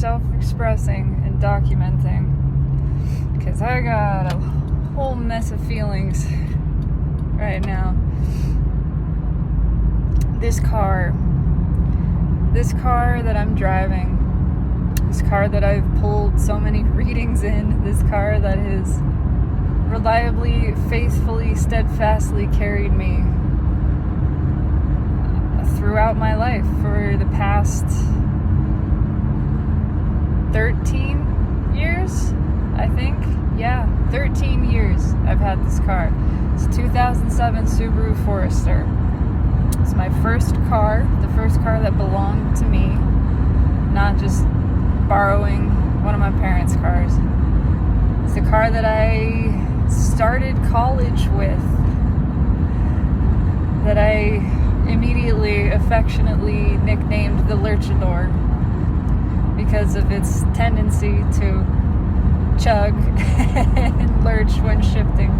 self-expressing and documenting, because I got a whole mess of feelings right now. This car that I'm driving, this car that I've pulled so many readings in, this car that has reliably, faithfully, steadfastly carried me throughout my life for the past 13 years, I think. Yeah, 13 years I've had this car. It's a 2007 Subaru Forester. It's my first car, the first car that belonged to me, not just borrowing one of my parents' cars. It's the car that I started college with, that I immediately, affectionately nicknamed the Lurchador because of its tendency to chug and lurch when shifting.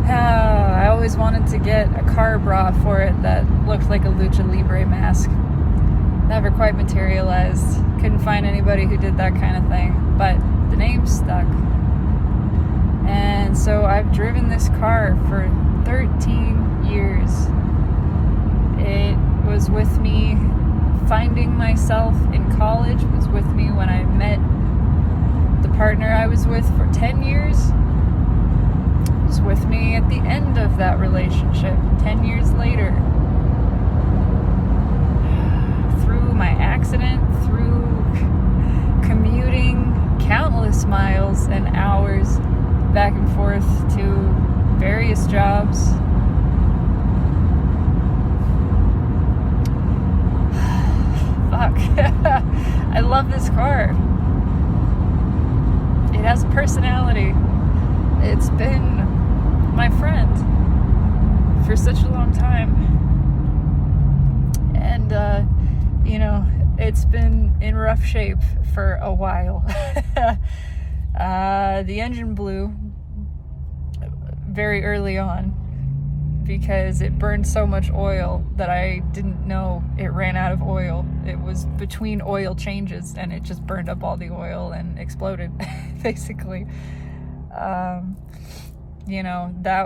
I always wanted to get a car bra for it that looked like a Lucha Libre mask. Never quite materialized. Couldn't find anybody who did that kind of thing, but the name stuck. And so I've driven this car for 13 years. It was with me finding myself in college. It was with me when I met the partner I was with for 10 years. It was with me at the end of that relationship, 10 years later. Through my accident, through commuting countless miles and hours back and forth to various jobs. Fuck. I love this car. It has a personality. It's been my friend for such a long time. And, it's been in rough shape for a while. The engine blew very early on because it burned so much oil that I didn't know it ran out of oil. It was between oil changes and it just burned up all the oil and exploded, basically. That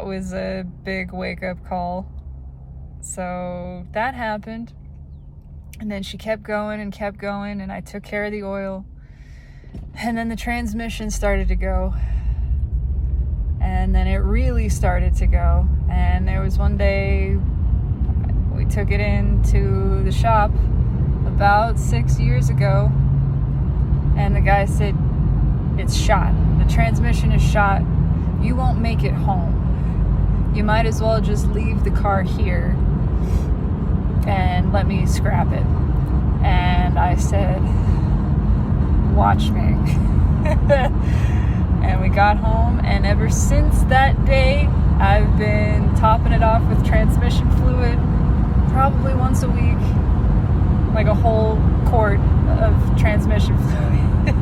was a big wake-up call. So that happened. And then she kept going, and I took care of the oil. And then the transmission started to go. And then it really started to go. And there was one day we took it into the shop about 6 years ago. And the guy said, "It's shot. The transmission is shot. You won't make it home. You might as well just leave the car here and let me scrap it." And I said, "Watch me." And we got home, and ever since that day, I've been topping it off with transmission fluid probably once a week, like a whole quart of transmission fluid.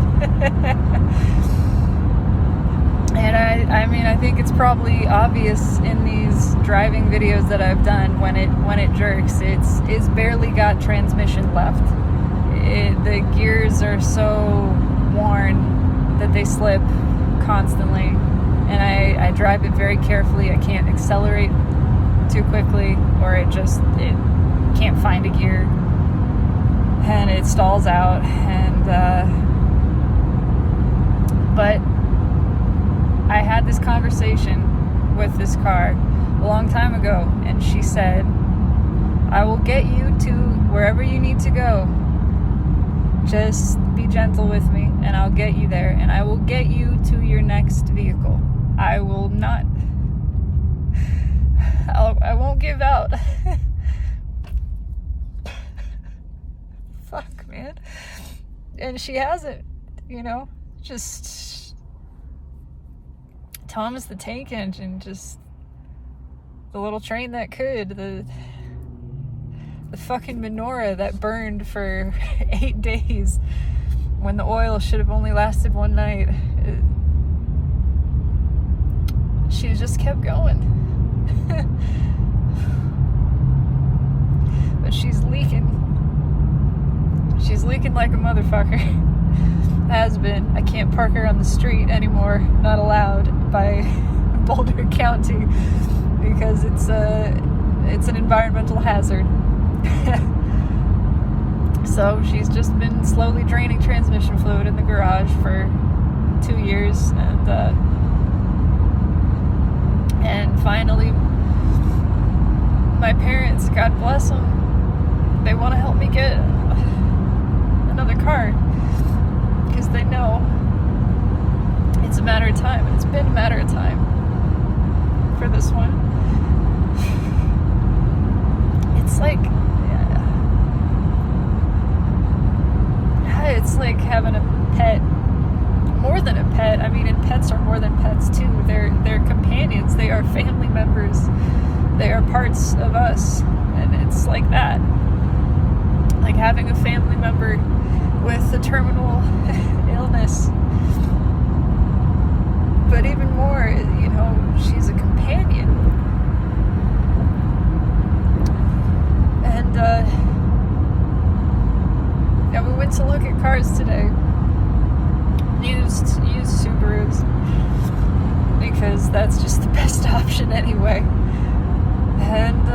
And I think it's probably obvious in these driving videos that I've done when it jerks. It's barely got transmission left. The gears are so worn that they slip constantly, and I drive it very carefully. I can't accelerate too quickly, or it can't find a gear, and it stalls out. And but I had this conversation with this car a long time ago, and she said, "I will get you to wherever you need to go. Just be gentle with me, and I'll get you there, and I will get you to your next vehicle. I will not, I won't give out." Fuck, man. And she hasn't, just Thomas the Tank Engine, just the little train that could, the fucking menorah that burned for 8 days when the oil should have only lasted one night. She just kept going. But she's leaking parking like a motherfucker. Has been. I can't park her on the street anymore. Not allowed by Boulder County because it's an environmental hazard. So she's just been slowly draining transmission fluid in the garage for 2 years, and finally my parents, God bless them, they want to help me get another car because they know it's a matter of time, and it's been a matter of time for this one. It's like it's like having a pet, more than a pet. I mean, and pets are more than pets too. They're companions. They are family members. They are parts of us, and it's like that. Like having a family member with a terminal illness. But even more, you know, she's a companion. And yeah, we went to look at cars today. Used Subarus, because that's just the best option anyway. And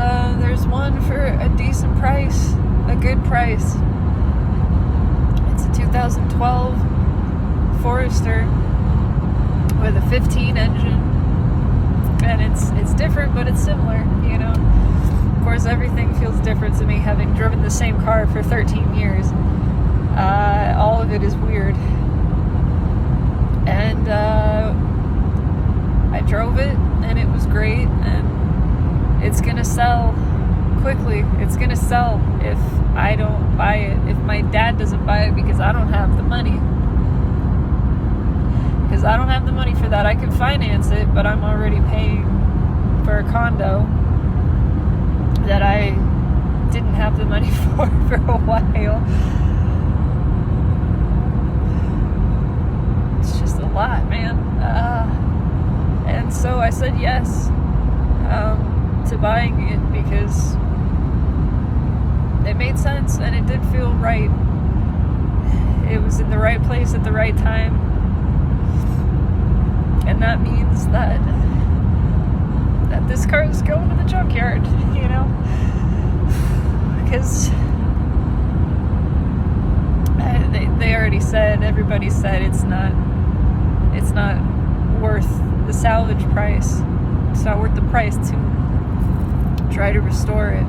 there's one for a decent price, a good price. It's a 2012 Forester with a 15 engine, and it's different, but it's similar, you know. Of course, everything feels different to me, having driven the same car for 13 years. All of it is weird. And I drove it, and it was great, and it's gonna sell quickly. It's gonna sell if I don't buy it, if my dad doesn't buy it, because I don't have the money. Because I don't have the money for that. I can finance it, but I'm already paying for a condo that I didn't have the money for a while. It's just a lot, man. And so I said yes to buying it because it made sense and it did feel right. It was in the right place at the right time. And that means that this car is going to the junkyard, you know? Because they already said, everybody said it's not worth the salvage price. It's not worth the price to try to restore it.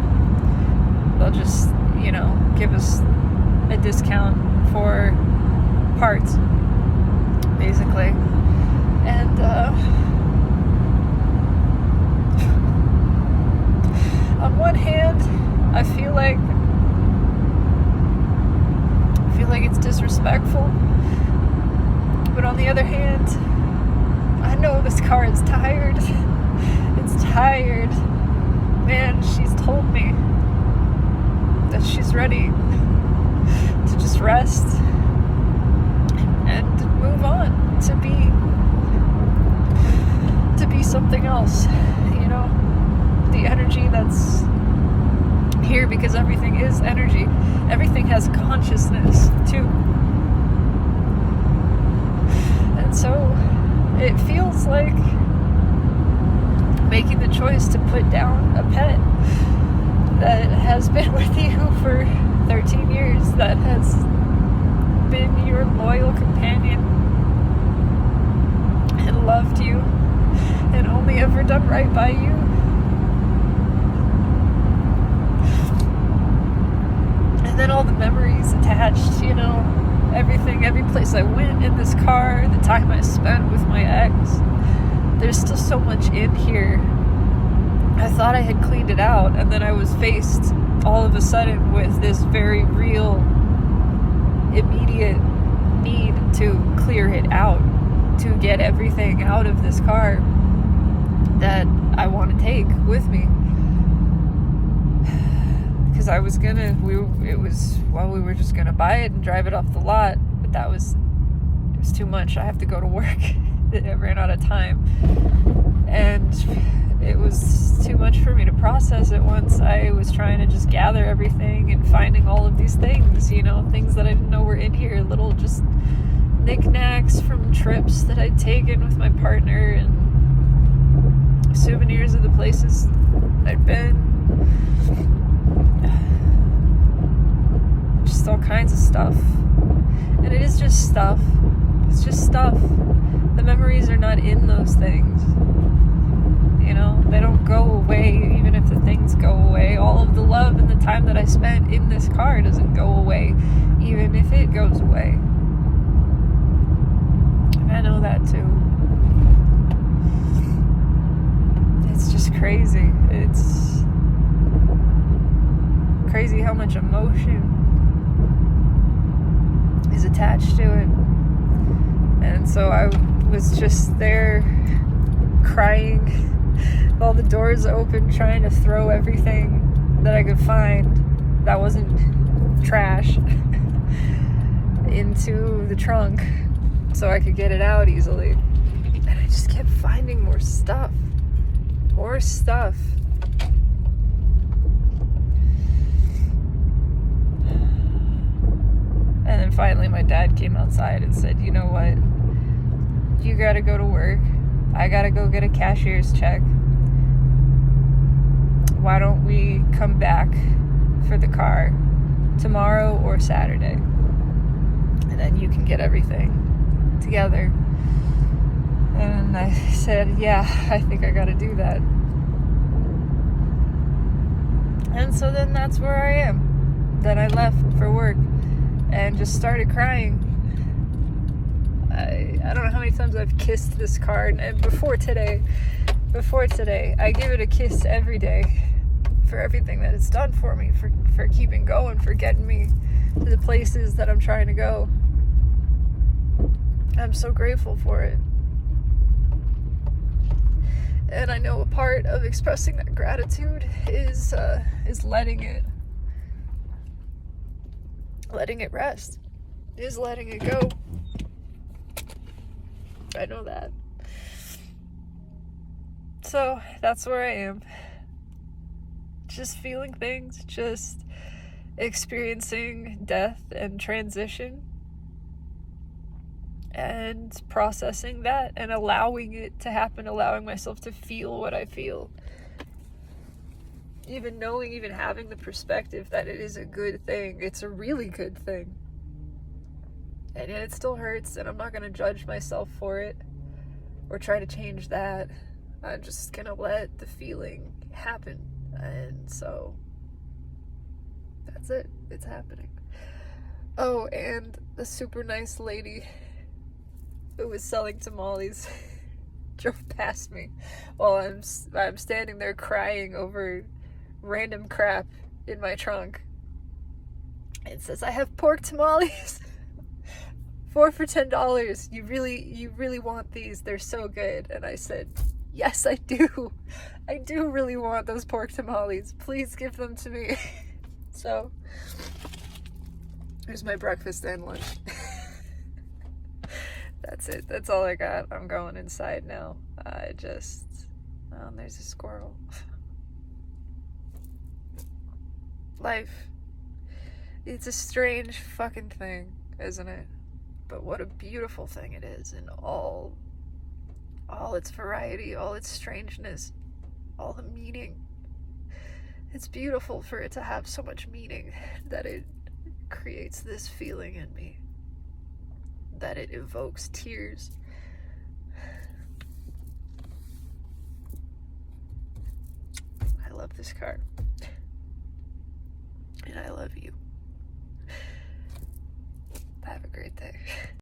They'll just, you know, give us a discount for parts, basically. And on one hand, I feel like it's disrespectful, but on the other hand, I know this car is tired. It's tired. Man, she's told me that she's ready to just rest and move on to be something else, you know, the energy that's here, because everything is energy. Everything has consciousness too. And so it feels like making the choice to put down a pet that has been with you for 13 years, that has been your loyal companion and loved you and only ever done right by you. And then all the memories attached, you know, everything, every place I went in this car, the time I spent with my ex. There's still so much in here. I thought I had cleaned it out, and then I was faced all of a sudden with this very real, immediate need to clear it out, to get everything out of this car that I want to take with me. Because I was gonna, we were just gonna buy it and drive it off the lot, but it was too much. I have to go to work. I ran out of time, and it was too much for me to process at once. I was trying to just gather everything and finding all of these things, you know, things that I didn't know were in here, little just knickknacks from trips that I'd taken with my partner and souvenirs of the places I'd been. Just all kinds of stuff. And it is just stuff. It's just stuff. The memories are not in those things. You know, they don't go away even if the things go away. All of the love and the time that I spent in this car doesn't go away even if it goes away. And I know that too. It's just crazy. It's crazy how much emotion is attached to it. And so I was just there crying, all the doors open, trying to throw everything that I could find that wasn't trash into the trunk so I could get it out easily. And I just kept finding more stuff. More stuff. And then finally my dad came outside and said, you know what? You gotta go to work. I gotta go get a cashier's check. Why don't we come back for the car tomorrow or Saturday? And then you can get everything together. And I said, yeah, I think I gotta do that. And so then that's where I am. Then I left for work and just started crying. I don't know how many times I've kissed this car, and before today, I give it a kiss every day for everything that it's done for me, for keeping going, for getting me to the places that I'm trying to go. I'm so grateful for it. And I know a part of expressing that gratitude is letting it rest, is letting it go. I know that. So that's where I am. Just feeling things, just experiencing death and transition and processing that and allowing it to happen, allowing myself to feel what I feel. Even having the perspective that it is a good thing. It's a really good thing. And yet it still hurts, and I'm not going to judge myself for it or try to change that. I'm just going to let the feeling happen. And so that's it. It's happening. Oh, and the super nice lady who was selling tamales drove past me while I'm standing there crying over random crap in my trunk. It says, I have pork tamales. 4 for $10. You really want these? They're so good. And I said, yes, I do. I do really want those pork tamales. Please give them to me. So, here's my breakfast and lunch. That's it. That's all I got. I'm going inside now. There's a squirrel. Life. It's a strange fucking thing, isn't it? But what a beautiful thing it is in all its variety, all its strangeness, all the meaning. It's beautiful for it to have so much meaning that it creates this feeling in me, that it evokes tears. I love this car. And I love you. Have a great day.